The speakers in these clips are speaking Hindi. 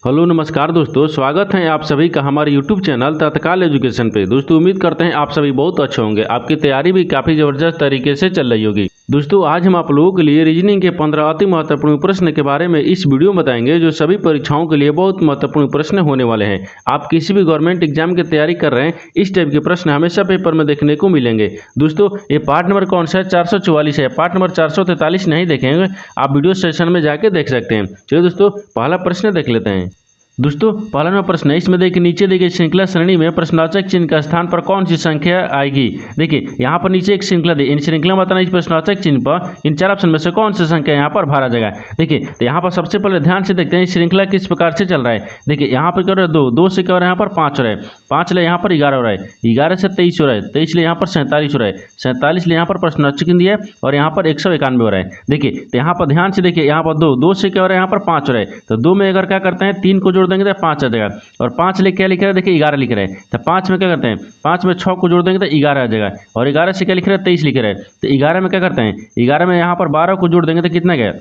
हेलो नमस्कार दोस्तों, स्वागत है आप सभी का हमारे यूट्यूब चैनल तत्काल एजुकेशन पे। दोस्तों उम्मीद करते हैं आप सभी बहुत अच्छे होंगे, आपकी तैयारी भी काफ़ी ज़बरदस्त तरीके से चल रही होगी। दोस्तों आज हम आप लोगों के लिए रीजनिंग के 15 अति महत्वपूर्ण प्रश्न के बारे में इस वीडियो में बताएंगे, जो सभी परीक्षाओं के लिए बहुत महत्वपूर्ण प्रश्न होने वाले हैं। आप किसी भी गवर्नमेंट एग्जाम की तैयारी कर रहे हैं, इस टाइप के प्रश्न हमेशा पेपर में देखने को मिलेंगे। दोस्तों ये पार्ट नंबर कौन सा है? 444 है। पार्ट नंबर 443 नहीं देखेंगे, आप वीडियो सेशन में जाके देख सकते हैं। चलिए दोस्तों पहला प्रश्न देख लेते हैं। दोस्तों पहला नंबर प्रश्न है, इसमें देखिए नीचे दी गई श्रृंखला श्रेणी में प्रश्नवाचक चिन्ह का स्थान पर कौन सी संख्या आएगी। देखिए यहाँ पर नीचे एक श्रृंखला दी, इन श्रृंखला में बताना इस प्रश्नवाचक चिन्ह पर इन चार ऑप्शन में से कौन सी संख्या यहाँ पर भरा जाएगा। देखिए तो यहाँ पर सबसे पहले ध्यान से देखते हैं श्रृंखला किस प्रकार से चल रहा है। देखिए यहाँ पर क्या हो रहा है, दो से क्या हो रहा है, यहाँ पर 5 हो रहा है, 5 ले यहाँ पर 11 हो रहा है, 11 से 23 हो रहा है, 23 ले यहाँ पर 47 हो रहा है, 47 ले यहाँ पर प्रश्नवाचक चिन्ह दिया है और यहाँ पर 191 हो रहा है। देखिए तो यहाँ पर ध्यान से देखिए, यहाँ पर दो से क्या हो रहा है, यहाँ पर 5 हो रहा है, तो 2 में अगर क्या करते हैं 3 को जोड़ देंगे तो 5 आ जाएगा, और 5 ले क्या लिख रहा है, देखिए 11 लिख रहा है, तो 5 में क्या करते हैं, 5 में 6 को जोड़ देंगे तो 11 आ जाएगा, और 11 से क्या लिख रहा है, 23 लिख रहा है, तो 11 में क्या करते हैं, 11 में यहाँ पर 12 को जोड़ देंगे तो कितना गया,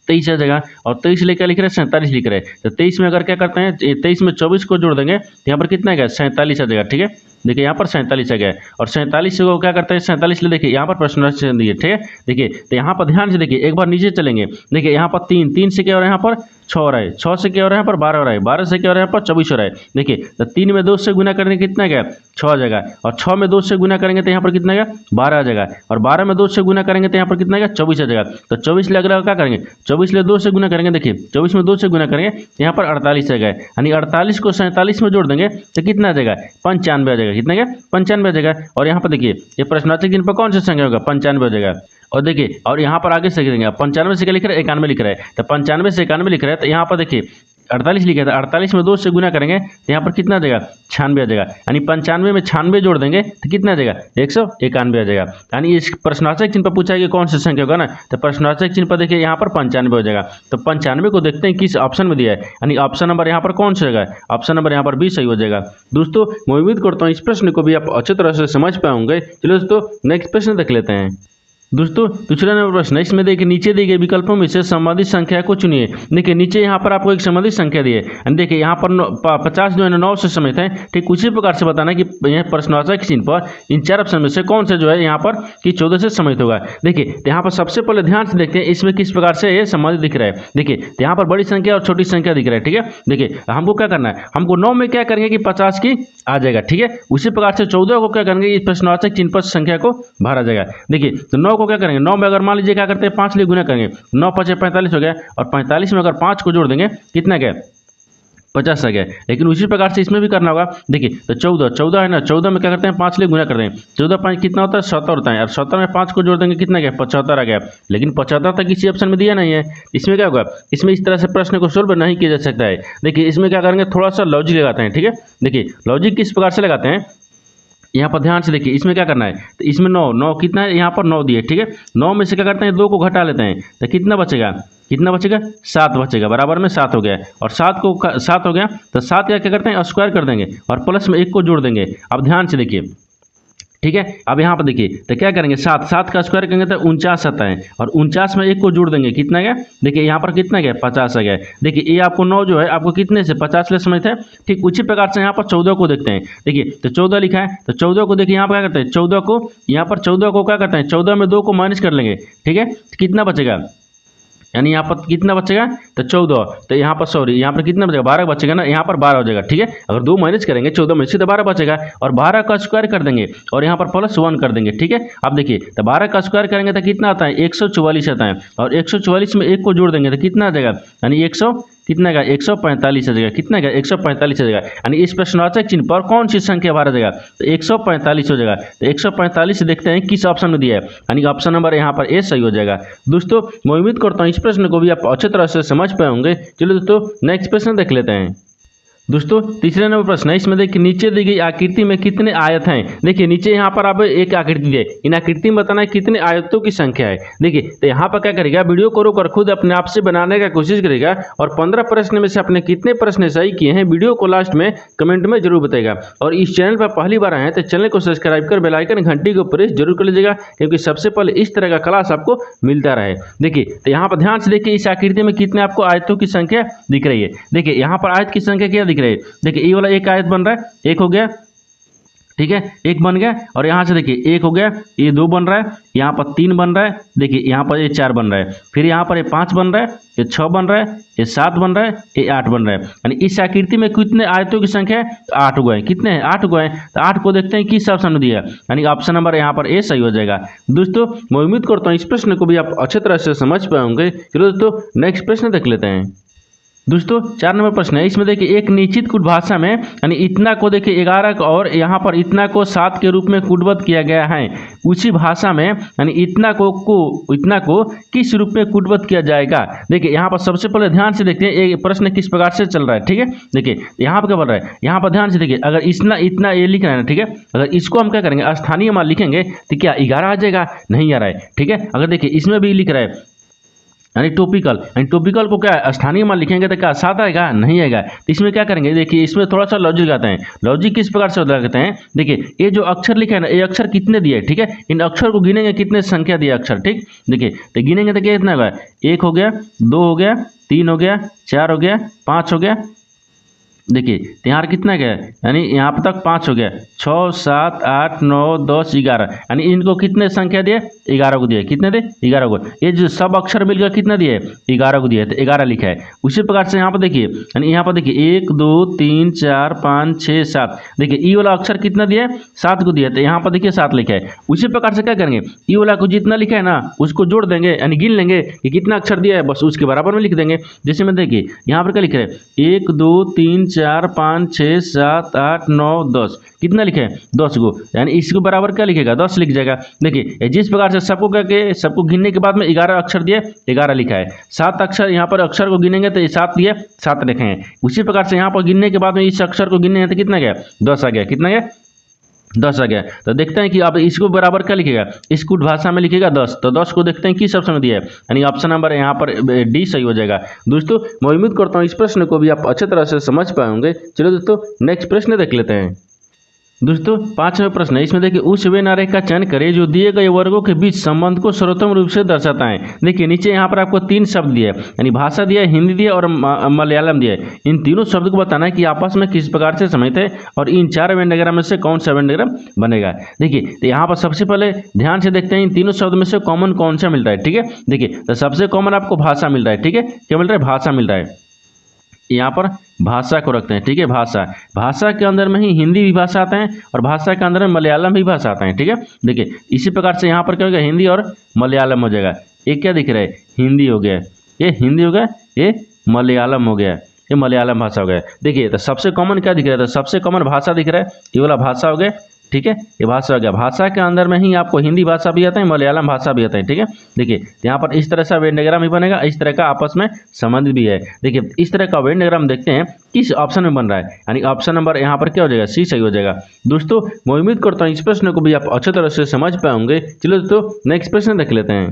23 आ जाएगा, और 23 ले क्या लिख रहे हैं, 47 लिख रहे हैं, तो 23 में अगर क्या करते हैं, 23 में 24 को जोड़ देंगे तो यहाँ पर कितना गया, 47 आ जाएगा। ठीक है, देखिए यहाँ पर 47 आ गया, और 47 को क्या करते हैं, 47 ले देखिए यहाँ पर प्रश्नवाचक चिन्ह दिए। ठीक है, देखिए तो यहाँ पर ध्यान से देखिए, एक बार नीचे चलेंगे, देखिए यहाँ पर 3 से क्या हो रहा है, यहाँ पर 6 हो रहा है, 6 से क्या हो रहा है, यहाँ पर 12 हो रहा है, 12 से क्या हो रहा है, यहाँ पर 24 हो रहा है। देखिए तो 3 में 2 से गुना करेंगे कितना गया, 6 आ जाएगा, और 6 में 2 से गुना करेंगे तो यहाँ पर कितना गया, 12 आ जाएगा, और 12 में 2 से गुना करेंगे तो यहाँ पर कितना गया, 24 आ जाएगा। तो 24 ले अगर क्या करेंगे, 24 ले 2 से गुना करेंगे, देखिए 24 में 2 से गुना करेंगे तो यहाँ पर 48 आ गया, यानी 48 को 47 में जोड़ देंगे तो कितना आ जाएगा, 95 आ जाएगा। कितना गया, 95 आ जाएगा। और यहाँ पर देखिए ये प्रश्नवाचक चिन्ह पर कौन सा संख्या होगा, 95 हो जाएगा। और देखिए और यहाँ पर आगे से देंगे, 95 से क्या लिख रहा है, 91 लिख रहा है, तो 95 से 91 लिख रहा है, तो यहाँ पर देखिए 48 लिखा था, 48 में 2 से गुना करेंगे तो यहाँ पर कितना आ जाएगा, 96 आ जाएगा, यानी 95 में 96 जोड़ देंगे तो कितना आ जाएगा, 191 आ जाएगा। यानी इस प्रश्नवाचक चिन्ह पर पूछा है कि कौन सी संख्या होगा ना, तो प्रश्नवाचक चिन्ह पर देखिए यहाँ पर 95 हो जाएगा। तो 95 को देखते हैं किस ऑप्शन में दिया है, यानी ऑप्शन नंबर यहाँ पर कौन सा होगा, ऑप्शन नंबर यहाँ पर बी सही हो जाएगा। दोस्तों मैं उम्मीद करता हूँ इस प्रश्न को भी आप अच्छी तरह से समझ पाएंगे। चलो दोस्तों नेक्स्ट प्रश्न देख लेते हैं। दोस्तों दूसरा नंबर प्रश्न है, इसमें देखिए नीचे दी गई विकल्पों में से संबंधित संख्या को चुनिए। देखिए नीचे यहाँ पर आपको एक संबंधित संख्या दी है, देखिए यहाँ पर 50 जो है 9 से समेत है। ठीक उसी प्रकार से बताना कि यह प्रश्नवाचक चिन्ह पर इन चार ऑप्शन में से कौन से जो है यहाँ पर कि 14 से समेत होगा। देखिए यहाँ पर सबसे पहले ध्यान से देखते हैं इसमें किस प्रकार से ये संबंधित दिख रहा है। देखिए यहाँ पर बड़ी संख्या और छोटी संख्या दिख रहा है। ठीक है, देखिए हमको क्या करना है, हमको 9 में क्या करेंगे कि 50 की आ जाएगा। ठीक है, उसी प्रकार से 14 को क्या करेंगे, इस प्रश्नवाचक चिन्ह पर संख्या को भरा जाएगा। देखिए तो 9 को क्या करेंगे, 9 में अगर मान लीजिए क्या करते हैं 5 लिए गुना करेंगे, 9 5 45 हो गया, और 45 में अगर 5 को जोड़ देंगे कितना गया, 50 आ गया। लेकिन उसी प्रकार से इसमें भी करना होगा। देखिए तो 14 है ना, 14 में क्या करते हैं 5 लिए गुना करते हैं, 14 5 कितना होता है 70 होता है, और 70 में 5 को जोड़ देंगे कितना गया, 75 आ गया। लेकिन 75 तक किसी ऑप्शन में दिया नहीं है, इसमें क्या होगा, इसमें इस तरह से प्रश्न को सोल्व नहीं किया जा सकता है। देखिए इसमें क्या करेंगे, थोड़ा सा लॉजिक लगाते हैं। ठीक है, देखिए लॉजिक किस प्रकार से लगाते हैं, यहाँ पर ध्यान से देखिए इसमें क्या करना है, तो इसमें 9 कितना है, यहाँ पर 9 दिए। ठीक है, 9 में से क्या करते हैं 2 को घटा लेते हैं, तो कितना बचेगा, 7 बचेगा, बराबर में 7 हो गया, और 7 हो गया तो 7 क्या करते हैं स्क्वायर कर देंगे, और प्लस में 1 को जोड़ देंगे। अब ध्यान से देखिए, ठीक है, अब यहाँ पर देखिए तो क्या करेंगे, 7 का स्क्वायर करेंगे तो 49 आता है, और 49 में 1 को जोड़ देंगे कितना गया, देखिए यहाँ पर कितना गया 50 आ गया। देखिए ये आपको 9 जो है आपको कितने से 50 ले समेत है। ठीक उसी प्रकार से यहाँ पर 14 को देखते हैं। देखिए तो 14 लिखा है, तो 14 को देखिए यहाँ पर क्या करते हैं, 14 को यहाँ पर 14 को क्या करते हैं, 14 में 2 को माइनस कर लेंगे। ठीक है, कितना बचेगा, यानी यहाँ पर कितना बचेगा, तो 14, तो यहाँ पर सॉरी यहाँ पर कितना बचेगा, 12 बचेगा ना, यहाँ पर 12 हो जाएगा। ठीक है, अगर 2 माइनस करेंगे 14 में से तो 12 बचेगा, और 12 का स्क्वायर कर देंगे और यहाँ पर +1 कर देंगे। ठीक है, अब देखिए तो 12 का स्क्वायर करेंगे तो कितना आता है, 144 आता है, और 144 में 1 को जोड़ देंगे तो कितना आ जाएगा, यानी 100 कितना का 145 आ जाएगा। कितना का 145 आ जाएगा, यानी इस प्रश्नवाचक चिन्ह पर कौन सी संख्या भरा जाएगा, तो 145 हो जाएगा। तो 145 देखते हैं किस ऑप्शन में दिया है, यानी ऑप्शन नंबर यहाँ पर ए सही हो जाएगा। दोस्तों मैं उम्मीद करता हूँ इस प्रश्न को भी आप अच्छी तरह से समझ पाए होंगे। चलो दोस्तों नेक्स्ट प्रश्न देख लेते हैं। दोस्तों तीसरे नंबर प्रश्न है, इसमें देखिए नीचे दी गई आकृति में कितने आयत हैं। देखिए नीचे यहाँ पर आप एक आकृति दी है, इन आकृति में बताना है कितने आयतों की संख्या है। देखिए तो यहाँ पर क्या करेगा, वीडियो को रोककर खुद अपने आप से बनाने का कोशिश करेगा और 15 प्रश्न में से अपने कितने प्रश्न सही किए हैं वीडियो को लास्ट में कमेंट में जरूर बताएगा। और इस चैनल पर पहली बार आए हैं तो चैनल को सब्सक्राइब कर बेल आइकन घंटी को प्रेस जरूर कर लीजिएगा, क्योंकि सबसे पहले इस तरह का क्लास आपको मिलता रहे। देखिए तो यहाँ पर ध्यान से देखिए इस आकृति में कितने आपको आयतों की संख्या दिख रही है। देखिए यहाँ पर आयत की संख्या क्या दिख रही है, देखिए ये वाला एक आयत बन रहा है, एक हो गया, ठीक है, एक बन गया। और यहाँ से देखिए एक हो गया, ये 2 बन रहा है, यहाँ पर 3 बन रहा है, देखिए यहाँ पर ये 4 बन रहा है, फिर यहाँ पर ये 5 बन रहा है, ये 6 बन रहा है, ये 7 बन रहा है, ये 8 बन रहा है। यानी इस आकृति में कितने आयतों की संख्या है, 8 गो है। कितने हैं, 8 गो है। तो 8 को देखते हैं किस ऑप्शन में दिया है, यानी ऑप्शन नंबर यहाँ पर ए सही हो जाएगा। दोस्तों मैं उम्मीद करता हूँ इस प्रश्न को भी आप अच्छे तरह से समझ पाएंगे। चलो दोस्तों नेक्स्ट प्रश्न देख लेते हैं। दोस्तों 4 नंबर प्रश्न है, इसमें देखिए एक निश्चित कूट भाषा में यानी इतना को देखिए 11 और यहाँ पर इतना को 7 के रूप में कूटबद्ध किया गया है। उसी भाषा में यानी इतना को किस रूप में कूटबद्ध किया जाएगा। देखिए यहाँ पर सबसे पहले ध्यान से देखते हैं ये प्रश्न किस प्रकार से चल रहा है। ठीक है, देखिए यहाँ पर क्या बोल रहा है, यहाँ पर ध्यान से देखिए अगर इतना ये लिख रहा है ना, ठीक है, अगर इसको हम क्या करेंगे स्थानीय मान लिखेंगे तो क्या 11 आ जाएगा, नहीं आ रहा है। ठीक है, अगर देखिए इसमें भी लिख रहा है यानी टॉपिकल को क्या स्थानीय मान लिखेंगे तो क्या 7 आएगा, नहीं आएगा। तो इसमें क्या करेंगे, देखिए इसमें थोड़ा सा लॉजिक लगाते हैं। लॉजिक किस प्रकार से लगाते हैं, देखिए ये जो अक्षर लिखा है ना, ये अक्षर कितने दिए, ठीक है, इन अक्षर को गिनेंगे कितने संख्या दिया अक्षर। ठीक, देखिए तो गिनेंगे तो क्या कितना होगा, 1 हो गया, 2 हो गया, 3 हो गया, 4 हो गया, 5 हो गया। देखिए तो यहाँ कितना गया, यानी यहाँ पर तक 5 हो गया, 6 7 8 9 10 11, यानी इनको कितने संख्या दिए, 11 को दिए। कितने दे, 11 को। ये जो सब अक्षर मिलकर कितना दिए, 11 को दिए, तो 11 लिखा है। उसी प्रकार से यहाँ पर देखिए, यानी यहाँ पर देखिए 1 2 3 4 5 6 7, देखिए ई वाला अक्षर कितना दिया, 7 को दिया, तो यहाँ पर देखिए 7 लिखा है। उसी प्रकार से क्या करेंगे, ई वाला को जितना लिखा है ना उसको जोड़ देंगे, यानी गिन लेंगे कि कितना अक्षर दिया है, बस उसके बराबर में लिख देंगे। जैसे में देखिए यहाँ पर क्या लिख रहे हैं, 1 2 3 4 5 6 7 8 9 10, कितना लिखे हैं, 10 को, यानी इसके बराबर क्या लिखेगा, 10 लिख जाएगा। देखिए जिस प्रकार से सबको करके सबको गिनने के बाद में 11 अक्षर दिए, 11 लिखा है। 7 अक्षर यहाँ पर अक्षर को गिनेंगे तो ये 7 दिए, 7 लिखे हैं। उसी प्रकार से यहाँ पर गिनने के बाद में इस अक्षर को गिनेंगे तो कितना गया, 10 आ गया। कितना गया, 10 आ गया। तो देखते हैं कि अब इसको बराबर क्या लिखेगा, इस कूट भाषा में लिखेगा 10, तो 10 को देखते हैं किस ऑप्शन में दिया है, यानी ऑप्शन नंबर यहाँ पर डी सही हो जाएगा। दोस्तों मैं उम्मीद करता हूँ इस प्रश्न को भी आप अच्छे तरह से समझ पाएंगे। चलो दोस्तों नेक्स्ट प्रश्न देख लेते हैं। दोस्तों 5वां प्रश्न है, इसमें देखिए उस वे नारे का चयन करें जो दिए गए वर्गों के बीच संबंध को सर्वोत्तम रूप से दर्शाता है। देखिए नीचे यहाँ पर आपको 3 शब्द दिए, यानी भाषा दिया है, हिंदी दिया और मलयालम दिया है। इन तीनों शब्द को बताना है कि आपस में किस प्रकार से संबंधित है और इन 4 वेन डायग्राम में से कौन सा वेन डायग्राम बनेगा। देखिए तो यहाँ पर सबसे पहले ध्यान से देखते हैं इन तीनों शब्द में से कॉमन कौन सा मिल रहा है। ठीक है, देखिए तो सबसे कॉमन आपको भाषा मिल रहा है। ठीक है, क्या मिल रहा है, भाषा मिल रहा है। यहाँ पर भाषा को रखते हैं। ठीक है, भाषा के अंदर में ही हिंदी भी भाषा आता है और भाषा के अंदर में मलयालम भी भाषा आता है। ठीक है, देखिए इसी प्रकार से यहाँ पर क्या हो गया, हिंदी और मलयालम हो जाएगा। ये क्या दिख रहा है, हिंदी हो गया, ये हिंदी हो गया, ये मलयालम हो गया, ये मलयालम भाषा हो गया। देखिए तो सबसे कॉमन क्या दिख रहा है, तो सबसे कॉमन भाषा दिख रहा है, ये वाला भाषा हो गया। ठीक है, ये भाषा हो गया। भाषा के अंदर में ही आपको हिंदी भाषा भी आता है, मलयालम भाषा भी आता है। ठीक है, देखिए यहाँ पर इस तरह से वेन डायग्राम ही बनेगा, इस तरह का आपस में संबंध भी है। देखिए इस तरह का वेन डायग्राम देखते हैं किस ऑप्शन में बन रहा है, यानी ऑप्शन नंबर यहाँ पर क्या हो जाएगा, सी सही हो जाएगा। दोस्तों मैं उम्मीद करता हूँ इस प्रश्न को भी आप अच्छे तरह से समझ पाएंगे। चलो दोस्तों नेक्स्ट प्रश्न देख लेते हैं।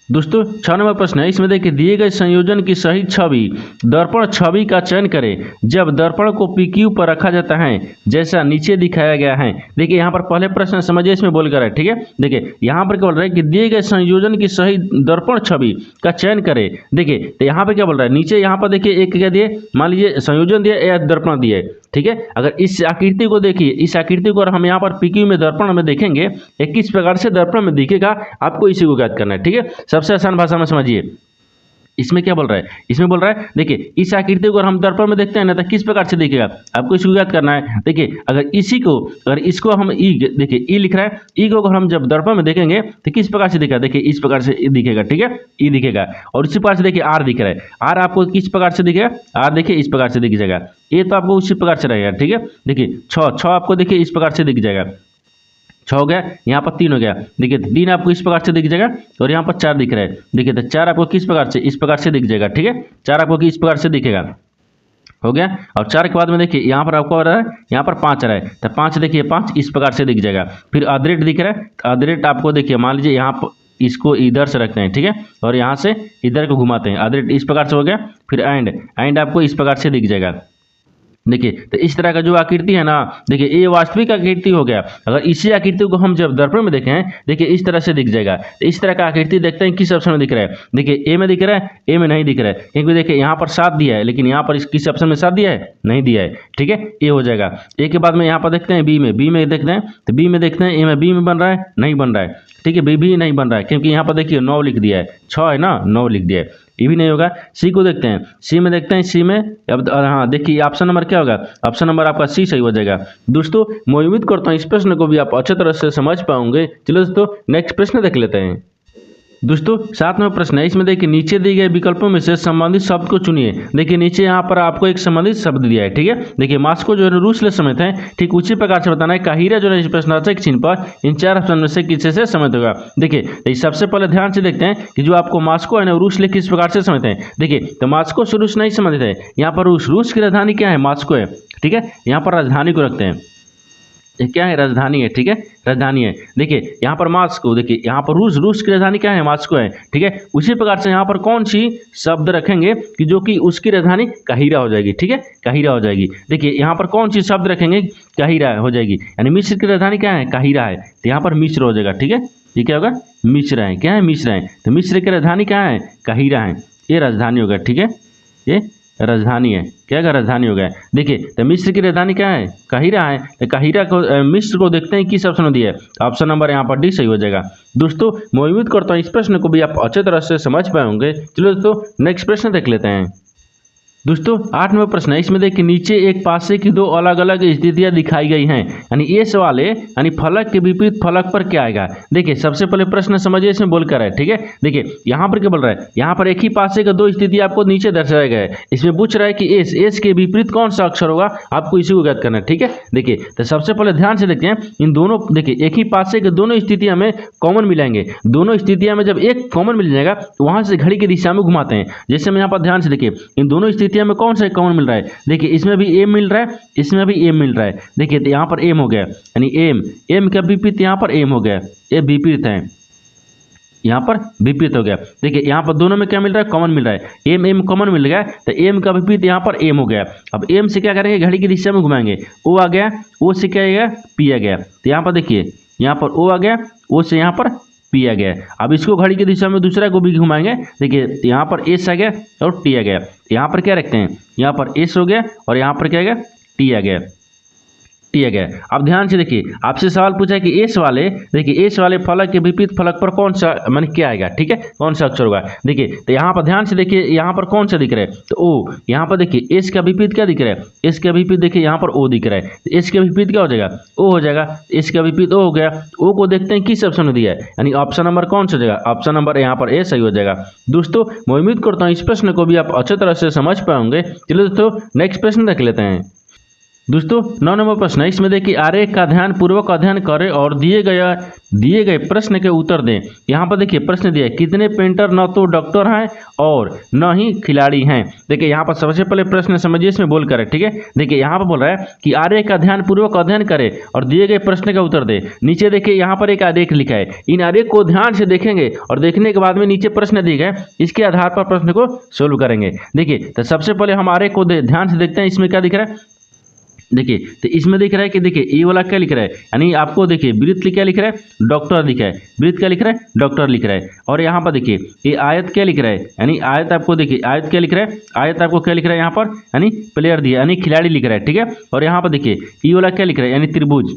दोस्तों 6 नंबर प्रश्न है, इसमें देखिए दिए गए संयोजन की सही छवि दर्पण छवि का चयन करें जब दर्पण को PQ पर रखा जाता है जैसा नीचे दिखाया गया है। देखिए यहाँ पर पहले प्रश्न समझिए, इसमें बोल कर है। ठीक है, देखिए यहाँ पर क्या बोल रहा है कि दिए गए संयोजन की सही दर्पण छवि का चयन करें। देखिए तो यहाँ पर क्या बोल रहा है, नीचे यहाँ पर देखिए एक क्या दिए, मान लीजिए संयोजन दिए या दर्पण दिए। ठीक है, अगर इस आकृति को देखिए, इस आकृति को हम यहाँ पर PQ में दर्पण में देखेंगे किस प्रकार से दर्पण में दिखेगा, आपको इसी को ज्ञात करना है। ठीक है, सबसे आसान भाषा में समझिए। इसमें क्या बोल रहा है, इसमें बोल रहा है देखिए इस आकृति को हम दर्पण में देखते हैं ना तो किस प्रकार से दिखेगा, आपको इसको याद करना है। देखिए अगर इसको हम ई, देखिए ई लिख रहा है, ई को अगर हम जब दर्पण में देखेंगे तो किस प्रकार से दिखेगा, देखिए इस प्रकार से दिखेगा। ठीक है, ई दिखेगा। और इसी प्रकार से देखिए आर दिख रहा है, आर आपको किस प्रकार से दिखेगा, आर देखिए इस प्रकार से दिख जाएगा। ये तो आपको उसी प्रकार से रहेगा। ठीक है, देखिए 6 आपको देखिए इस प्रकार से दिख जाएगा, 6 हो गया, यहाँ पर 3 हो गया। देखिए 3 आपको इस प्रकार से दिख जाएगा और यहाँ पर 4 दिख रहा है। देखिए तो 4 आपको किस प्रकार से, इस प्रकार से दिख जाएगा। ठीक है, 4 आपको इस प्रकार से दिखेगा। हो गया। और 4 के बाद में देखिए यहाँ पर आपको आ रहा है, यहाँ पर 5 आ रहा है, तो 5 देखिए 5 इस प्रकार से दिख जाएगा। फिर अदरेट दिख रहा है, अदरेट आपको देखिए मान लीजिए यहाँ पर इसको इधर से रखते हैं, ठीक है, और यहाँ से इधर को घुमाते हैं, अदरेट इस प्रकार से हो गया। फिर एंड आपको इस प्रकार से दिख जाएगा। देखिए तो इस तरह का जो आकृति है ना, देखिए ये वास्तविक आकृति हो गया। अगर इसी आकृति को हम जब दर्पण में देखें, देखिए इस तरह से दिख जाएगा। तो इस तरह का आकृति देखते हैं किस ऑप्शन में दिख रहा है। देखिए ए में दिख रहा है, ए में नहीं दिख रहा है, क्योंकि देखिए यहाँ पर 7 दिया है, लेकिन यहाँ पर किस ऑप्शन में 7 दिया है, नहीं दिया है, ठीक है, ए हो जाएगा। ए के बाद में यहाँ पर देखते हैं बी में देखते हैं, तो बी में देखते हैं ए में बी में बन रहा है, नहीं बन रहा है, ठीक है, बी भी नहीं बन रहा है, क्योंकि यहाँ पर देखिए 9 लिख दिया है, 6 है ना, 9 लिख दिया है, ये भी नहीं होगा। सी को देखते हैं, सी में देखते हैं, सी में अब हाँ देखिए ऑप्शन नंबर क्या होगा, ऑप्शन नंबर आपका सी सही हो जाएगा। दोस्तों मैं उम्मीद करता हूँ इस प्रश्न को भी आप अच्छे तरह से समझ पाओगे। चलो दोस्तों नेक्स्ट प्रश्न देख लेते हैं। दोस्तों 7वां प्रश्न है, इसमें देखिए नीचे दिए गए विकल्पों में से संबंधित शब्द को चुनिए। देखिए नीचे यहाँ पर आपको एक संबंधित शब्द दिया है, ठीक है। देखिए मास्को जो है रूस ले समेत है, ठीक उसी प्रकार से बताना है काहिरा जो है इस प्रश्नार्थक चिन्ह पर इन 4 ऑप्शन में से किसी से समेत होगा। देखिए सबसे पहले ध्यान से देखते हैं कि जो आपको मास्को है ना रूस ले किस प्रकार से समेत है। देखिए तो मास्को से रूस नहीं संबंधित है, यहाँ पर रूस की राजधानी क्या है, मास्को है, ठीक है, यहाँ पर राजधानी को रखते हैं, ये क्या है, राजधानी है, ठीक है, राजधानी है। देखिए यहाँ पर मास्को, देखिए यहाँ पर रूस की राजधानी क्या है, मास्को है, ठीक है। उसी प्रकार से यहाँ पर कौन सी शब्द रखेंगे कि जो कि उसकी राजधानी काहिरा हो जाएगी, ठीक है, काहिरा हो जाएगी। देखिए यहाँ पर कौन सी शब्द रखेंगे, काहिरा हो जाएगी, यानी मिस्र की राजधानी क्या है, काहिरा है, तो यहाँ पर मिस्र हो जाएगा, ठीक है। ये क्या होगा, मिस्र है, क्या है, मिस्र है, तो मिस्र की राजधानी क्या है, काहिरा है, ये राजधानी होगा, ठीक है, ये राजधानी है, क्या का राजधानी हो गया। देखिए तो मिस्र की राजधानी क्या है, काहिरा है, तो काहिरा को मिस्र को देखते हैं किस ऑप्शन में दिया है, ऑप्शन नंबर यहाँ पर डी सही हो जाएगा। दोस्तों मैं उम्मीद करता हूँ इस प्रश्न को भी आप अच्छे तरह से समझ पाए होंगे। चलो दोस्तों नेक्स्ट प्रश्न देख लेते हैं। दोस्तों 8वां प्रश्न है, इसमें देखिए नीचे एक पासे की 2 अलग अलग स्थितियां दिखाई गई हैं, यानी एस वाले यानी फलक के विपरीत फलक पर क्या आएगा। देखिए सबसे पहले प्रश्न समझिए, इसमें बोल कर है, ठीक है। देखिए यहाँ पर क्या बोल रहा है, यहाँ पर एक ही पासे का 2 स्थिति आपको नीचे दर्शाया गया है, इसमें पूछ रहा है कि एस के विपरीत कौन सा अक्षर होगा, आपको इसी को ज्ञात करना है, ठीक है। देखिए तो सबसे पहले ध्यान से देखते हैं इन दोनों, देखिए एक ही पासे के दोनों स्थितियां में कॉमन मिलाएंगे, दोनों स्थितियां में जब एक कॉमन मिल जाएगा तो वहां से घड़ी की दिशा में घुमाते हैं। जैसे मैं यहाँ पर ध्यान से देखिए इन दोनों स्थितियां में कौन सा कॉमन मिल रहा है, देखिए इसमें भी एम मिल रहा है, इसमें भी एम मिल रहा है। देखिए तो यहाँ पर एम हो गया, यानी एम का विपरीत यहाँ पर एम हो गया, ये विपरीत है, यहाँ पर विपरीत हो गया। देखिए यहाँ पर दोनों में क्या मिल रहा है, कॉमन मिल रहा है, एम कॉमन मिल गया, तो एम का विपरीत यहाँ पर एम हो गया। अब एम से क्या करेंगे, घड़ी की दिशा में घुमाएंगे, ओ आ गया, ओ से क्या आएगा, पी आ गया, तो यहाँ पर देखिए यहाँ पर ओ आ गया, ओ से यहाँ पर पी आ गया। अब इसको घड़ी की दिशा में दूसरा को भी घुमाएंगे, देखिए यहाँ पर एस आ गया और टी आ गया, यहाँ पर क्या रखते हैं, यहाँ पर एस हो गया और यहाँ पर क्या आ गया, टी आ गया, टी आ गया। अब ध्यान से देखिए आपसे सवाल पूछा है कि एस वाले, देखिए एस वाले फलक के विपरीत फलक पर कौन सा माने क्या आएगा, ठीक है, कौन सा अक्षर होगा। देखिए तो यहाँ पर ध्यान से देखिए यहाँ पर कौन सा दिख रहा है, तो ओ, यहाँ पर देखिए एस का विपरीत क्या दिख रहा है, एस का विपरीत देखिए यहाँ पर ओ दिख रहा है, तो एस के विपरीत क्या हो जाएगा, ओ हो जाएगा, एस का विपरीत ओ हो गया। ओ को देखते हैं किस ऑप्शन में दिया है, यानी ऑप्शन नंबर कौन सा जाएगा, ऑप्शन नंबर यहाँ पर ए सही हो जाएगा। दोस्तों मैं उम्मीद करता हूँ इस प्रश्न को भी आप अच्छे तरह से समझ पाओगे। चलिए दोस्तों नेक्स्ट प्रश्न देख लेते हैं। दोस्तों 9 नंबर प्रश्न है, इसमें देखिए आरेख का ध्यान पूर्वक अध्ययन करें और दिए गए प्रश्न के उत्तर दें। यहाँ पर देखिए प्रश्न दिया है, कितने पेंटर न तो डॉक्टर हैं और न ही खिलाड़ी हैं। देखिए यहाँ पर सबसे पहले प्रश्न समझिए, इसमें बोल कर है, ठीक है। देखिए यहाँ पर बोल रहा है कि आरेख का ध्यान पूर्वक अध्ययन करें और दिए गए प्रश्न का उत्तर दें। नीचे देखिए यहाँ पर एक आरेख लिखा है, इन आरेख को ध्यान से देखेंगे और देखने के बाद में नीचे प्रश्न दिए गए, इसके आधार पर प्रश्न को सोल्व करेंगे। देखिए तो सबसे पहले हम आरेख को ध्यान से देखते हैं, इसमें क्या दिख रहा है। देखिए तो इसमें दिख रहा है कि देखिए ये वाला क्या लिख रहा है, यानी आपको देखिए वृत्त क्या लिख रहा है, डॉक्टर लिखा है, वृत्त क्या लिख रहा है, डॉक्टर लिख रहा है। और यहाँ पर देखिए ये आयत क्या लिख रहा है, यानी आयत आपको देखिए आयत क्या लिख रहा है, आयत आपको क्या लिख रहा है यहाँ पर, यानी प्लेयर दिया, यानी खिलाड़ी लिख रहा है, ठीक है। और यहाँ पर देखिए ये वाला क्या लिख रहा है, यानी त्रिभुज,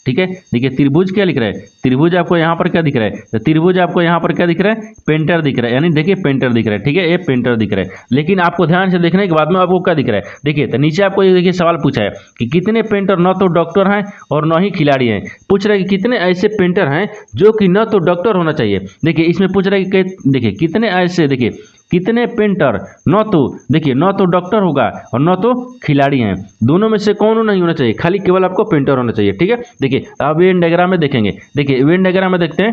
ठीक है। देखिए त्रिभुज क्या लिख रहा है, त्रिभुज आपको यहाँ पर क्या दिख रहा है, तो त्रिभुज आपको यहाँ पर क्या दिख रहा है, पेंटर दिख रहा है, यानी देखिए पेंटर दिख रहा है, ठीक है, ये पेंटर दिख रहा है। लेकिन आपको ध्यान से देखने के बाद में आपको क्या दिख रहा है, देखिए तो नीचे आपको ये देखिए सवाल पूछा है कि कितने पेंटर न तो डॉक्टर हैं और न ही खिलाड़ी हैं। पूछ रहा है कि कितने ऐसे पेंटर हैं जो कि न तो डॉक्टर होना चाहिए। देखिए इसमें पूछ रहा है कि देखिए कितने ऐसे, देखिए कितने पेंटर न तो देखिए न तो डॉक्टर होगा और न तो खिलाड़ी हैं, दोनों में से कौन नहीं होना चाहिए, खाली केवल आपको पेंटर होना चाहिए, ठीक है। देखिए अब वेन डायग्राम में देखेंगे, देखिए वेन डायग्राम में देखते हैं,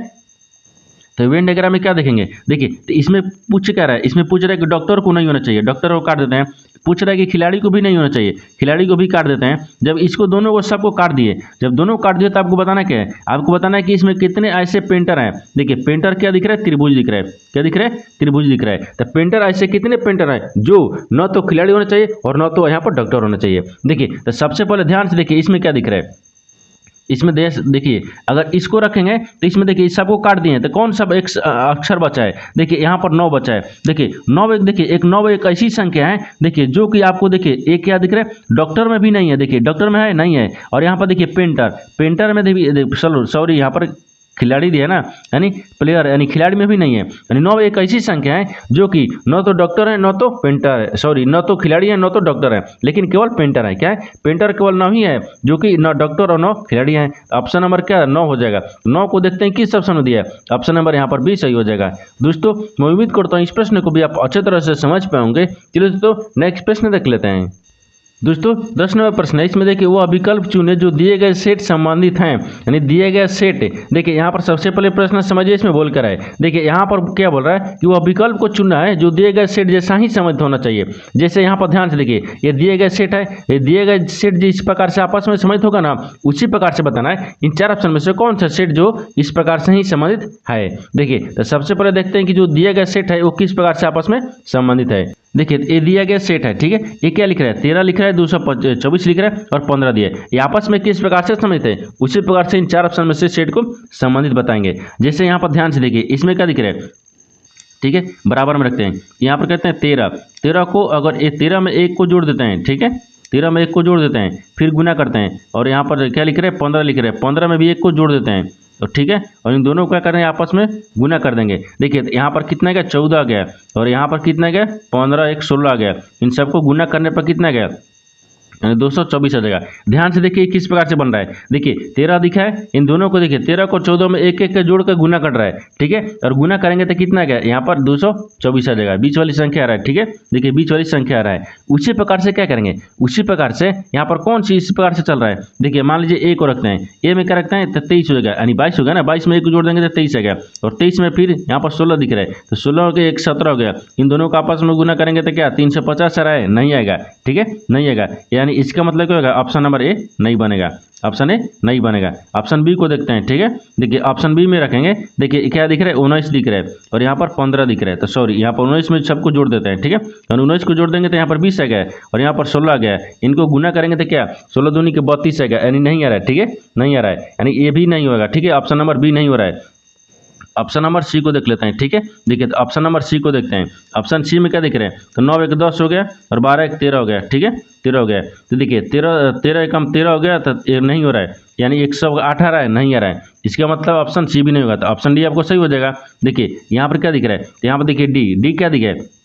तो वेन डायग्राम में क्या देखेंगे, देखिए तो इसमें पूछ क्या रहा है, इसमें पूछ रहा है कि डॉक्टर को नहीं होना चाहिए, डॉक्टर को काट देते हैं। पूछ रहा है कि खिलाड़ी को भी नहीं होना चाहिए, खिलाड़ी को भी काट देते हैं। जब इसको दोनों को सबको काट दिए, जब दोनों काट दिए तो आपको बताना क्या है, आपको बताना है कि इसमें कितने ऐसे पेंटर हैं। देखिए पेंटर क्या दिख रहा है, त्रिभुज दिख रहा है, क्या दिख रहा है, त्रिभुज दिख रहा है। तो पेंटर ऐसे कितने पेंटर हैं जो न तो खिलाड़ी होना चाहिए और न तो यहाँ पर डॉक्टर होना चाहिए। देखिए तो सबसे पहले ध्यान से देखिए इसमें क्या दिख रहा है, इसमें देखिए अगर इसको रखेंगे तो इसमें देखिए सबको काट दिए तो कौन सा एक अक्षर बचा है, देखिए यहाँ पर 9 बचा है। देखिए 9 एक, देखिए एक 9 एक ऐसी संख्या है देखिए जो कि आपको देखिए एक क्या दिख रहा है, डॉक्टर में भी नहीं है, देखिए डॉक्टर में है नहीं है। और यहाँ पर देखिए पेंटर में देखिए सॉरी यहाँ पर खिलाड़ी दिया है ना, यानी प्लेयर यानी खिलाड़ी में भी नहीं है। यानी 9 एक ऐसी संख्या है जो कि न तो डॉक्टर है न तो पेंटर है, सॉरी न तो खिलाड़ी है न तो डॉक्टर है, लेकिन केवल पेंटर है। क्या है, पेंटर केवल 9 ही है जो कि न डॉक्टर और न खिलाड़ी है। ऑप्शन नंबर क्या 9 हो जाएगा। 9 को देखते हैं किस ऑप्शन में दिया है, ऑप्शन नंबर यहाँ पर 20 सही हो जाएगा। दोस्तों मैं उम्मीद करता हूँ इस प्रश्न को भी आप अच्छे तरह से समझ पाओगे। चलिए दोस्तों नेक्स्ट प्रश्न देख लेते हैं। दोस्तों 10 नंबर प्रश्न है, इसमें देखिए वह विकल्प चुने जो दिए गए सेट संबंधित हैं, यानी दिए गए सेट। देखिए यहाँ पर सबसे पहले प्रश्न समझिए इसमें बोल कर है, देखिए यहाँ पर क्या बोल रहा है कि वह विकल्प को चुनना है जो दिए गए सेट जैसा ही संबंधित होना चाहिए। जैसे यहाँ पर ध्यान से देखिए ये दिए गए सेट है, ये दिए गए सेट जिस प्रकार से आपस में संबंधित होगा ना उसी प्रकार से बताना है इन 4 ऑप्शन में से कौन सा सेट जो इस प्रकार से ही संबंधित है। देखिए तो सबसे पहले देखते हैं कि जो दिया गया सेट है वो किस प्रकार से आपस में संबंधित है। देखिए ये दिया गया सेट है, ठीक है, ये क्या लिख रहा है 13 लिख रहा है, 224 लिख रहा है और 15 दिया है। ये आपस में किस प्रकार से संबंधित है उसी प्रकार से इन 4 ऑप्शन में से सेट को संबंधित बताएंगे। जैसे यहाँ पर ध्यान से देखिए इसमें क्या दिख रहा है, ठीक है, बराबर में रखते हैं। यहाँ पर कहते हैं 13 को अगर ये 13 में 1 को जोड़ देते हैं, ठीक है, 13 में 1 को जोड़ देते हैं फिर गुना करते हैं और यहाँ पर क्या लिख रहे हैं 15 लिख रहे हैं, 15 में भी 1 को जोड़ देते हैं तो ठीक है, और इन दोनों को क्या करेंगे आपस में गुना कर देंगे। देखिए यहाँ पर कितना गया 14 गया और यहाँ पर कितना गया 15 1 16 गया, इन सबको गुना करने पर कितना गया 224 आ जाएगा। ध्यान से देखिए किस प्रकार से बन रहा है, देखिए 13 दिखा है, इन दोनों को देखिए 13 को 14 में एक एक जोड़ कर गुना कर रहा है, ठीक है, और गुना करेंगे तो कितना गया यहाँ पर 224 आ जाएगा, बीच वाली संख्या आ रहा है, ठीक है, देखिए बीच वाली संख्या आ रहा है। उसी प्रकार से क्या करेंगे, उसी प्रकार से यहाँ पर कौन सी इस प्रकार से चल रहा है, देखिए मान लीजिए ए को रखते हैं, ए में क्या रखते हैं तो 23 हो जाएगा, यानी 22 हो गया ना, 22 में 1 जोड़ देंगे तो 23 आ गया और 23 में फिर यहाँ पर 16 दिख रहा है तो 16 हो गया 1 17 हो गया, इन दोनों का आपस में गुना करेंगे तो क्या 350 आ रहा है, नहीं आएगा, ठीक है, नहीं आएगा। यानी इसका मतलब क्या होगा, ऑप्शन नंबर ए नहीं बनेगा, ऑप्शन ए नहीं बनेगा। ऑप्शन बी को देखते हैं, ठीक है, देखिए ऑप्शन बी में रखेंगे, देखिए क्या दिख रहा है 19 दिख रहा है और यहाँ पर 15 दिख रहा है, तो सॉरी यहाँ पर 19 में सबको जोड़ देते हैं, ठीक है, और 19 को जोड़ देंगे तो यहाँ पर 20 आ गया और यहाँ पर 16 आ गया है, इनको गुना करेंगे तो क्या 16 दूनी के 32 आ गया, यानी नहीं आ रहा है, ठीक है, नहीं आ रहा है, यानी ये भी नहीं होगा, ठीक है, ऑप्शन नंबर बी नहीं हो रहा है। ऑप्शन नंबर सी को देख लेते हैं, ठीक है, देखिए तो ऑप्शन नंबर सी को देखते हैं। ऑप्शन सी में क्या दिख रहे हैं तो 9 1 10 हो गया और 12 1 13 हो गया, ठीक है, 13 हो गया, तो देखिए 13 एकम 13 हो गया तो ये नहीं हो रहा है, यानी 118 है, नहीं आ रहा है, इसका मतलब ऑप्शन सी भी नहीं होगा, तो ऑप्शन डी आपको सही हो जाएगा। देखिए यहाँ पर क्या दिख रहा है, तो यहाँ पर देखिए डी क्या दिख रहा है,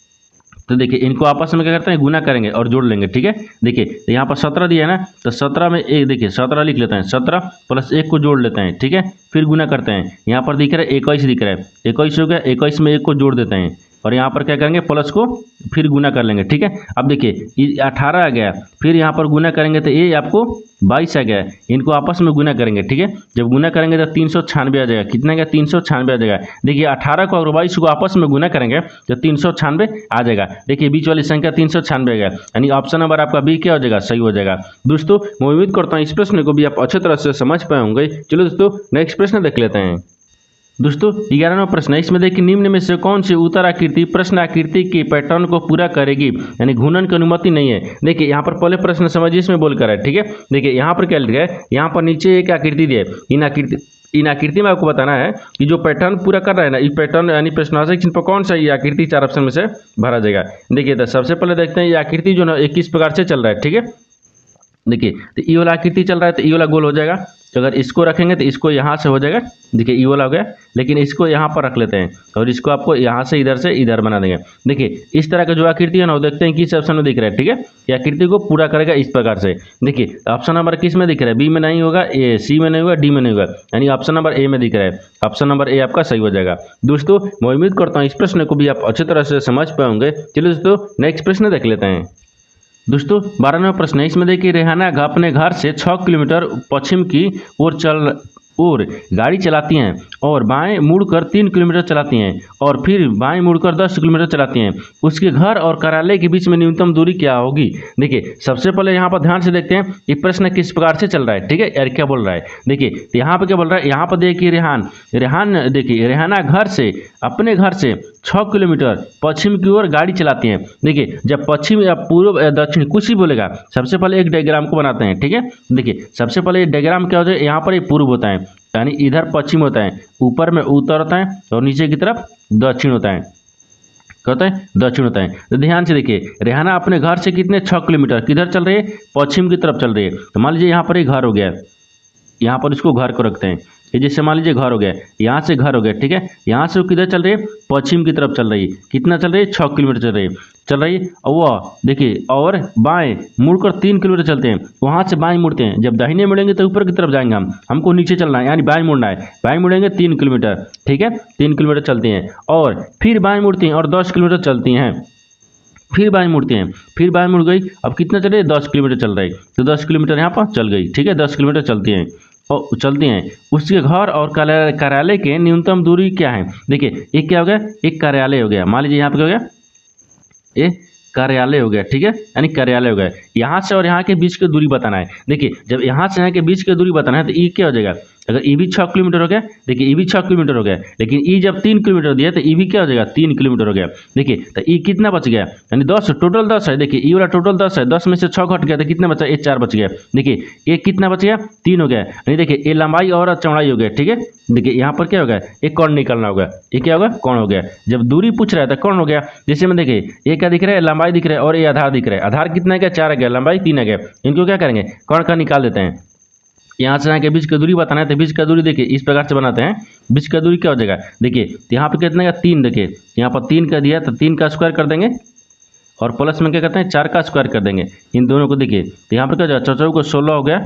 तो देखिए इनको आपस में क्या करते हैं गुना करेंगे और जोड़ लेंगे, ठीक है, देखिए तो यहाँ पर 17 दिया है ना, तो 17 में एक देखिए 17 लिख लेते हैं, 17 प्लस 1 को जोड़ लेते हैं, ठीक है, फिर गुना करते हैं, यहाँ पर दिख रहा है 21 दिख रहा है, 21 हो गया, 21 में 1 को जोड़ देते हैं और यहाँ पर क्या करेंगे प्लस को फिर गुना कर लेंगे, ठीक है। अब देखिए 18 आ गया, फिर यहाँ पर गुना करेंगे तो ये आपको 22 आ गया, इनको आपस में गुना करेंगे, ठीक है, जब गुना करेंगे तो 396 आ जाएगा, कितना गया 396 आ जाएगा। देखिए 18 को और 22 को आपस में गुना करेंगे तो 396 आ जाएगा, देखिए बीच वाली संख्या 396 आ गया, यानी ऑप्शन नंबर आपका बी क्या हो जाएगा, सही हो जाएगा। दोस्तों मैं उम्मीद करता हूँ इस प्रश्न को भी आप अच्छे तरह से समझ पाए होंगे। चलो दोस्तों नेक्स्ट प्रश्न देख लेते हैं। दोस्तों 11वां प्रश्न है, इसमें देखिए निम्न में से कौन सी उत्तर आकृति प्रश्न आकृति के पैटर्न को पूरा करेगी, यानी घूर्णन की अनुमति नहीं है। देखिए यहाँ पर पहले प्रश्न समझिए इसमें बोल कर है, ठीक है, देखिए यहाँ पर क्या लिखा है, यहाँ पर नीचे एक आकृति दी है, इन आकृति में आपको बताना है कि जो पैटर्न पूरा कर रहा है ना, इस पैटर्न यानी प्रश्नावली चिन्ह पर कौन सा ये आकृति 4 ऑप्शन में से भरा जाएगा। देखिए तो सबसे पहले देखते हैं ये आकृति जो ना किस प्रकार से चल रहा है, ठीक है, देखिए तो ई वाला आकृति चल रहा है तो ई वाला गोल हो जाएगा, तो अगर इसको रखेंगे तो इसको यहाँ से हो जाएगा, देखिए ई वाला हो गया, लेकिन इसको यहाँ पर रख लेते हैं और इसको आपको यहाँ से इधर बना देंगे। देखिए इस तरह का जो आकृति है ना वो देखते हैं किस ऑप्शन में दिख रहा है, ठीक है, ये आकृति को पूरा करेगा इस प्रकार से। देखिए ऑप्शन नंबर किस में दिख रहा है, बी में नहीं होगा, ए सी में नहीं होगा, डी में नहीं होगा, यानी ऑप्शन नंबर ए में दिख रहा है, ऑप्शन नंबर ए आपका सही हो जाएगा। दोस्तों मैं उम्मीद करता हूँ इस प्रश्न को भी आप अच्छी तरह से समझ पाएंगे। चलिए दोस्तों नेक्स्ट प्रश्न देख लेते हैं। दोस्तों 12वां प्रश्न है, इसमें देखिए रेहाना अपने घर से 6 किलोमीटर पश्चिम की ओर और गाड़ी चलाती हैं और बाएं मुड़कर 3 किलोमीटर चलाती हैं और फिर बाएं मुड़कर 10 किलोमीटर चलाती हैं, उसके घर और कार्यालय के बीच में न्यूनतम दूरी क्या होगी। देखिए सबसे पहले यहाँ पर ध्यान से देखते हैं ये प्रश्न किस प्रकार से चल रहा है, ठीक है, यार क्या बोल रहा है। देखिए तो यहाँ पर क्या बोल रहा है, यहाँ पर देखिए रेहान देखिए रेहाना घर से अपने घर से 6 किलोमीटर पश्चिम की ओर गाड़ी चलाती हैं। देखिए जब पश्चिम या पूर्व या दक्षिण कुछ ही बोलेगा, सबसे पहले एक डायग्राम को बनाते हैं, ठीक है। देखिए सबसे पहले डायग्राम क्या होता है, यहाँ पर ये पूर्व होता है यानी इधर पश्चिम होता है, ऊपर में उत्तर होता है और नीचे की तरफ दक्षिण होता है, क्या होता है, दक्षिण होता है। तो ध्यान से देखिए रेहाना अपने घर से कितने 6 किलोमीटर किधर चल रही है, पश्चिम की तरफ चल रही है। तो मान लीजिए यहाँ पर एक घर हो गया, यहाँ पर इसको घर को रखते हैं, ये जैसे मान लीजिए घर हो गया, यहाँ से घर हो गया, ठीक है। यहाँ से वो किधर चल रही है, पश्चिम की तरफ चल रही है, कितना चल रही है, 6 किलोमीटर चल रही है। और वह देखिए और बाएं मुड़कर 3 किलोमीटर चलते हैं, वहाँ से बाएं मुड़ते हैं, जब दाहिने मुड़ेंगे तो ऊपर की तरफ जाएंगे, हमको नीचे चलना है यानी बाएं मुड़ना है, बाएं मुड़ेंगे 3 किलोमीटर, ठीक है, 3 किलोमीटर चलती हैं और फिर बाएं मुड़ती हैं और 10 किलोमीटर चलती हैं, फिर बाएं मुड़ती हैं, फिर बाएं मुड़ गई, अब कितना चल रही है, 10 किलोमीटर चल रही है, तो 10 किलोमीटर यहाँ पर चल गई, ठीक है, 10 किलोमीटर चलती हैं और चलती हैं। उसके घर और कार्यालय के न्यूनतम दूरी क्या है। देखिए एक क्या हो गया, एक कार्यालय हो गया, मान लीजिए यहाँ पे क्या हो गया, ये कार्यालय हो गया, ठीक है, यानी कार्यालय हो गया। यहाँ से और यहाँ के बीच की दूरी बताना है। देखिए जब यहाँ से यहाँ के बीच की दूरी बताना है तो ई क्या हो जाएगा, अगर ई भी 6 किलोमीटर हो गया, देखिए ई भी 6 किलोमीटर हो गया, लेकिन ई जब 3 किलोमीटर दिया तो ई भी क्या हो जाएगा, 3 किलोमीटर हो गया। देखिए तो ई कितना बच गया, यानी 10, टोटल 10 है। देखिए ई वाला टोटल 10 है, 10 में से 6 घट गया तो कितना बचा, ये 4 बच गया। देखिए ये कितना बच गया, 3 हो गया, यानी देखिए ये लंबाई और चौड़ाई हो गया, ठीक है। देखिए यहाँ पर क्या होगा, एक कोण निकलना होगा, ये क्या होगा, कोण हो गया। जब दूरी पूछ रहा है तो कोण हो गया। जैसे में देखिए ये क्या दिख रहा है, लंबाई दिख रहा है और ये आधार दिख रहा है, आधार कितना है क्या, 4 है गया, लंबाई 3 है गया, इनको क्या करेंगे, कोण का निकाल देते हैं। यहाँ से यहाँ के बीच का दूरी बताना है तो बीच का दूरी देखिए इस प्रकार से बनाते हैं, बीच का दूरी क्या हो जाएगा, देखिए तो यहाँ पे कितना का 3, देखिए यहाँ पर 3 का दिया तो 3 का स्क्वायर कर देंगे और प्लस में क्या करते हैं 4 का स्क्वायर कर देंगे इन दोनों को। देखिए तो यहाँ पर क्या हो जाएगा, चौचौ को 16 हो गया,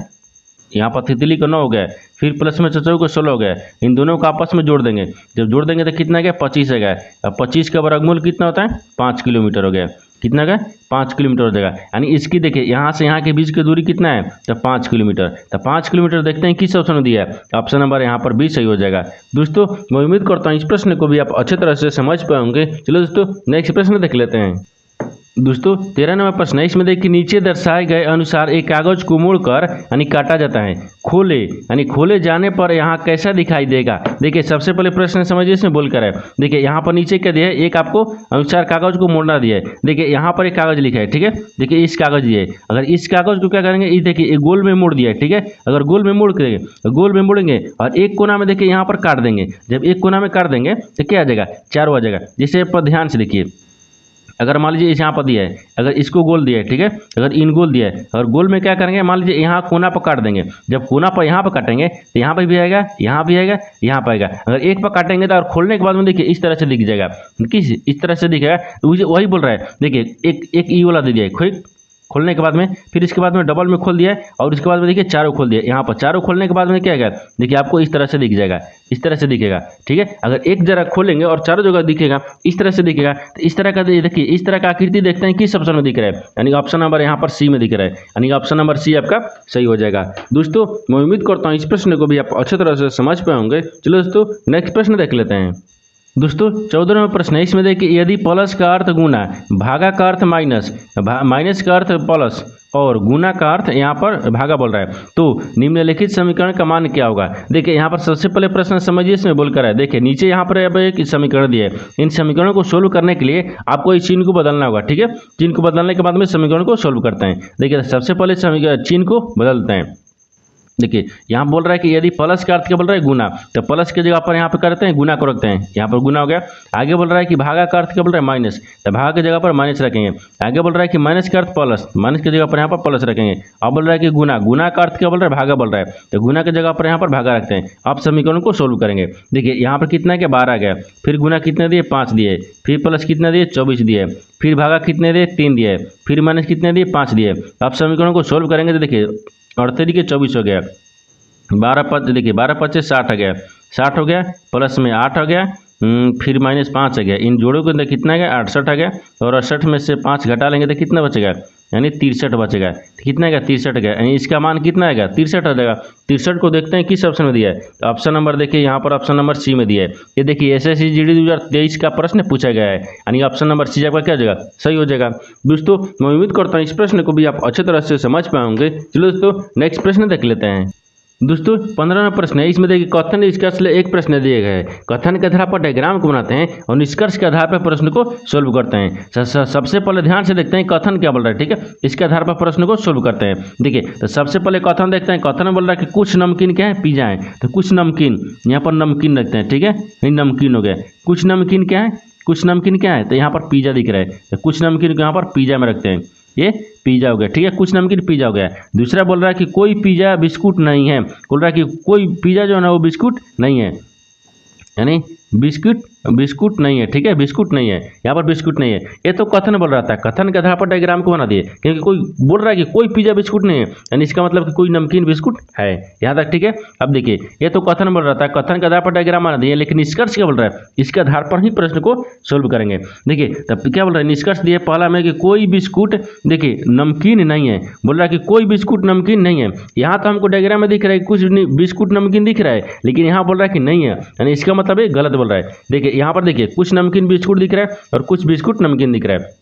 यहाँ पर तितली को 9 हो गया, फिर प्लस में चौचौ को 16 हो गया, इन दोनों को आपस में जोड़ देंगे, जब जोड़ देंगे तो कितना गया, 25 है गया। अब 25 का वर्गमूल कितना होता है, 5 किलोमीटर हो गया, कितना का 5 किलोमीटर हो जाएगा। यानी इसकी देखिए यहाँ से यहाँ के बीच की दूरी कितना है, तो 5 किलोमीटर। तो 5 किलोमीटर देखते हैं किस ऑप्शन में दिया है, ऑप्शन नंबर यहाँ पर बी सही हो जाएगा। दोस्तों मैं उम्मीद करता हूँ इस प्रश्न को भी आप अच्छे तरह से समझ पाए होंगे। चलो दोस्तों नेक्स्ट प्रश्न देख लेते हैं। दोस्तों 13 नंबर प्रश्न है, इसमें देखिए नीचे दर्शाए गए अनुसार एक कागज को मोड़कर यानी काटा जाता है, खोले यानी खोले जाने पर यहाँ कैसा दिखाई देगा। देखिए सबसे पहले प्रश्न समझिए इसमें बोलकर है। देखिए यहाँ पर नीचे क्या दिया है, एक आपको अनुसार कागज को मोड़ना दिया है। देखिए यहाँ पर एक कागज लिखा है, ठीक है, देखिए इस कागज दिया है, अगर इस कागज को क्या करेंगे, ये देखिए एक गोल में मोड़ दिया है, ठीक है, अगर गोल में मोड़ करेंगे, गोल में मोड़ेंगे और एक कोना में देखिए यहाँ पर काट देंगे, जब एक कोना में काट देंगे तो क्या आ जाएगा, 4 आ जाएगा। जैसे पर ध्यान से देखिए, अगर मान लीजिए यहाँ पर दिया है, अगर इसको गोल दिया है, ठीक है, अगर इन गोल दिया है और गोल में क्या करेंगे, मान लीजिए यहाँ कोना पर काट देंगे, जब कोना पर यहाँ पर काटेंगे तो यहाँ पर भी आएगा, यहाँ भी आएगा, यहाँ पर आएगा। अगर एक पर काटेंगे तो और खोलने के बाद में देखिए इस तरह से दिख जाएगा, किस इस तरह से दिखेगा, वही बोल रहा है। देखिए एक ई वाला दे दिया है, खोलने के बाद में, फिर इसके बाद में डबल में खोल दिया है और इसके बाद में देखिए चारों खोल दिया, यहाँ पर चारों खोलने के बाद में क्या आएगा, देखिए आपको इस तरह से दिख जाएगा, इस तरह से दिखेगा, ठीक है। अगर एक जगह खोलेंगे और चारों जगह दिखेगा, इस तरह से दिखेगा, तो इस तरह का देखिए इस तरह का आकृति देखते हैं किस ऑप्शन में दिख रहा है, यानी ऑप्शन नंबर यहाँ पर सी में दिख रहा है, यानी ऑप्शन नंबर सी आपका सही हो जाएगा। दोस्तों मैं उम्मीद करता हूँ इस प्रश्न को भी आप अच्छे तरह से समझ पाए होंगे। चलो दोस्तों नेक्स्ट प्रश्न देख लेते हैं। दोस्तों 14 नंबर प्रश्न है, इसमें देखिए यदि प्लस का अर्थ गुना, भागा का अर्थ माइनस, माइनस का अर्थ प्लस और गुना का अर्थ यहाँ पर भागा बोल रहा है, तो निम्नलिखित समीकरण का मान क्या होगा। देखिए यहाँ पर सबसे पहले प्रश्न समझिए इसमें बोलकर है। देखिए नीचे यहाँ पर अब एक समीकरण दिया है, इन समीकरणों को सोल्व करने के लिए आपको इस चिन्ह को बदलना होगा, ठीक है। चिन्ह को बदलने के बाद में समीकरण को सोल्व करते हैं। देखिए सबसे पहले समीकरण चिन्ह को बदलते हैं। देखिए यहाँ बोल रहा है कि यदि प्लस का अर्थ क्या बोल रहा है गुना, तो प्लस की जगह पर यहाँ पे करते हैं गुना को रखते हैं, यहाँ पर गुना हो गया। आगे बोल रहा है कि भागा का अर्थ क्या बोल रहा है माइनस, तो भागा की जगह पर माइनस रखेंगे। आगे बोल रहा है कि माइनस का अर्थ प्लस, माइनस की जगह पर यहाँ पर प्लस रखेंगे। अब बोल रहा है कि गुना, गुना का अर्थ क्या बोल रहा है भागा बोल रहा है, तो गुना की जगह पर यहाँ पर भागा रखते हैं। अब समीकरण को सोल्व करेंगे। देखिए यहाँ पर कितना क्या 12 गया, फिर गुना कितने दिए 5 दिए, फिर प्लस कितने दिए 24 दिए, फिर भागा कितने दिए 3 दिए, फिर माइनस कितने दिए 5 दिए। अब समीकरण को सोल्व करेंगे तो देखिए 38 के 24 हो गया, 12 5 देखिए 12 5 60 हो गया, 60 हो गया, प्लस में 8 हो गया, फिर -5 आ गया, इन जोड़ों के अंदर कितना आ गया 68 आ गया, और 68 में से 5 घटा लेंगे तो कितना बचेगा, यानी 63 बचेगा। कितना आएगा 63 गया, यानी इसका मान कितना आएगा 63 आ जाएगा। 63 को देखते हैं किस ऑप्शन में दिया है, तो ऑप्शन नंबर देखिए यहाँ पर ऑप्शन नंबर सी में दिया है। ये देखिए SSC GD 2023 का प्रश्न पूछा गया है, यानी ऑप्शन नंबर सी आपका क्या हो जाएगा, सही हो जाएगा। दोस्तों मैं उम्मीद करता हूँ इस प्रश्न को भी आप अच्छे तरह से समझ पाएंगे। चलो दोस्तों नेक्स्ट प्रश्न देख लेते हैं। दोस्तों 15वां प्रश्न है, इसमें देखिए कथन निष्कर्ष ले एक प्रश्न दिए गए हैं। कथन के आधार पर डायग्राम को बनाते हैं और निष्कर्ष के आधार पर प्रश्न को सोल्व करते हैं। सबसे पहले ध्यान से देखते हैं कथन क्या बोल रहा है, ठीक है, इसके आधार पर प्रश्न को सोल्व करते हैं। देखिए तो सबसे पहले कथन देखते हैं। कथन बोल रहा है कि कुछ नमकीन क्या है, पिज्जा है, तो कुछ नमकीन यहाँ पर नमकीन रखते हैं, ठीक है, ये नमकीन हो गया। कुछ नमकीन क्या है, कुछ नमकीन क्या है, तो यहाँ पर पिज्जा दिख रहा है, तो कुछ नमकीन को यहाँ पर पिज्जा में रखते हैं, ये पिज्जा हो गया, ठीक है, कुछ नमकीन पिज्जा हो गया। दूसरा बोल रहा है कि कोई पिज्जा बिस्कुट नहीं है, बोल रहा है कि कोई पिज्जा जो है ना वो बिस्कुट नहीं है, यानी बिस्कुट नहीं है, ठीक है, बिस्कुट नहीं है, यहाँ पर बिस्कुट नहीं है। ये तो कथन बोल रहा था, कथन के आधार पर डायग्राम को बना दिए, क्योंकि कोई बोल रहा है कि कोई पिज्जा बिस्कुट नहीं है, यानी इसका मतलब कि कोई नमकीन बिस्कुट है, यहाँ तक ठीक है। अब देखिए ये तो कथन बोल रहा था, कथन के आधार पर डायग्राम बना दिए, लेकिन निष्कर्ष क्या बोल रहा है, इसके आधार पर ही प्रश्न को सोल्व करेंगे। देखिए तब क्या बोल रहा है, निष्कर्ष दिए पहला में कि कोई बिस्कुट देखिए नमकीन नहीं है, बोल रहा है कि कोई बिस्कुट नमकीन नहीं है। यहाँ तो हमको डायग्राम में दिख रहा है कुछ बिस्कुट नमकीन दिख रहा है, लेकिन यहाँ बोल रहा है कि नहीं है, यानी इसका मतलब ये गलत बोल रहा है। देखिए यहाँ पर देखिए कुछ नमकीन बिस्कुट दिख रहा है और कुछ बिस्कुट नमकीन दिख रहा है,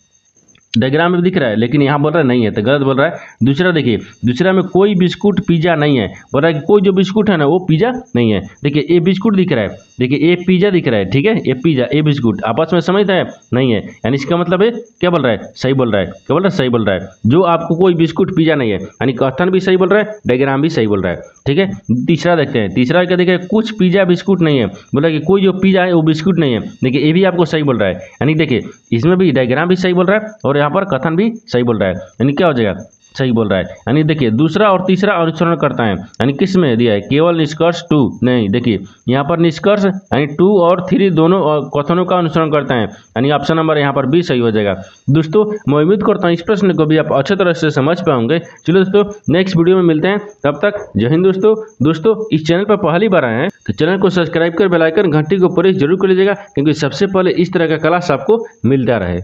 डायग्राम में दिख रहा है, लेकिन यहाँ बोल रहा है नहीं है, तो गलत बोल रहा है। दूसरा देखिए, दूसरा में कोई बिस्कुट पिज्जा नहीं है, बोल रहा है कि कोई जो बिस्कुट है ना वो पिज्जा नहीं है। देखिए ये बिस्कुट दिख रहा है, देखिए ये पिज्जा दिख रहा है, ठीक है, ये पिज्जा ये बिस्कुट आपस में समझता है नहीं है, यानी इसका मतलब है क्या बोल रहा है, सही बोल रहा है, क्या बोल रहा है, सही बोल रहा है। जो आपको कोई बिस्कुट पिज्जा नहीं है, यानी कथन भी सही बोल रहा है, डायग्राम भी सही बोल रहा है, ठीक है। तीसरा देखते हैं, तीसरा क्या देखिए, कुछ पिज्जा बिस्कुट नहीं है, बोला कि कोई जो पिज्जा है वो बिस्कुट नहीं है, देखिए ये भी आपको सही बोल रहा है, यानी देखिए इसमें भी डायग्राम भी सही बोल रहा है और यहाँ पर कथन भी सही बोल रहा है, यानी क्या हो जाएगा, सही बोल रहा है। यानी देखिए दूसरा और तीसरा अनुसरण करता है, यानी किस में दिया है, केवल निष्कर्ष 2 नहीं, देखिए यहाँ पर निष्कर्ष यानी 2 और 3 दोनों कथनों का अनुसरण करता है, यानी ऑप्शन नंबर यहाँ पर भी सही हो जाएगा। दोस्तों मैं उम्मीद करता हूँ इस प्रश्न को भी आप अच्छे तरह से समझ पाओगे। चलो दोस्तों नेक्स्ट वीडियो में मिलते हैं, तब तक जय हिंद। दोस्तों इस चैनल पर पहली बार आए हैं तो चैनल को सब्सक्राइब कर बेल आइकन घंटी को प्रेस जरूर कर लीजिएगा, क्योंकि सबसे पहले इस तरह का क्लास आपको मिलता रहे।